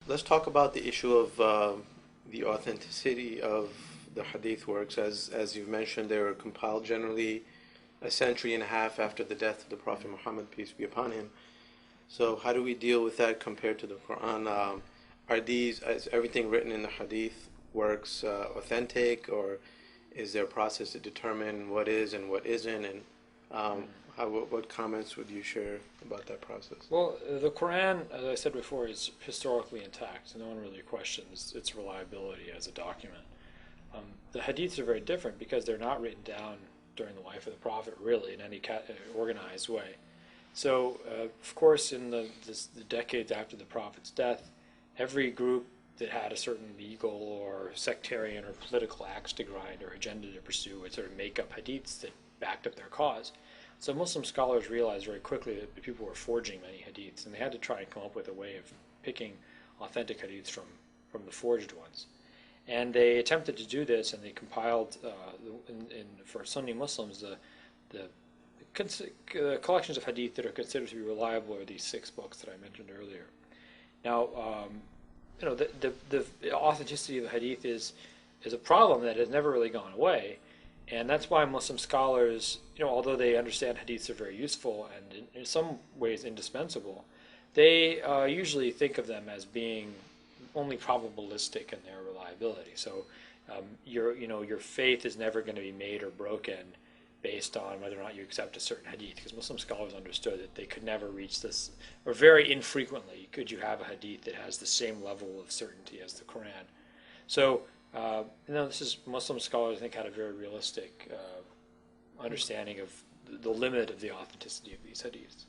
let's talk about the issue of the authenticity of the hadith works. As you've mentioned, they were compiled generally a century and a half after the death of the Prophet Muhammad, peace be upon him. So how do we deal with that compared to the Quran? Is everything written in the hadith works authentic, or is there a process to determine what is and what isn't? And what comments would you share about that process? Well, the Quran, as I said before, is historically intact. No one really questions its reliability as a document. The hadiths are very different because they're not written down during the life of the Prophet, really, in any organized way. So, of course, in the decades after the Prophet's death, every group that had a certain legal or sectarian or political axe to grind or agenda to pursue would sort of make up hadiths that backed up their cause. So Muslim scholars realized very quickly that people were forging many hadiths, and they had to try and come up with a way of picking authentic hadiths from the forged ones. And they attempted to do this, and they compiled, for Sunni Muslims, the collections of hadith that are considered to be reliable are these 6 books that I mentioned earlier. Now, the authenticity of the hadith is a problem that has never really gone away, and that's why Muslim scholars, although they understand hadiths are very useful and in some ways indispensable, they usually think of them as being only probabilistic in their reliability. So your faith is never going to be made or broken based on whether or not you accept a certain hadith, because Muslim scholars understood that they could never reach this, or very infrequently could you have a hadith that has the same level of certainty as the Quran. So this is Muslim scholars, I think, had a very realistic understanding of the limit of the authenticity of these hadiths.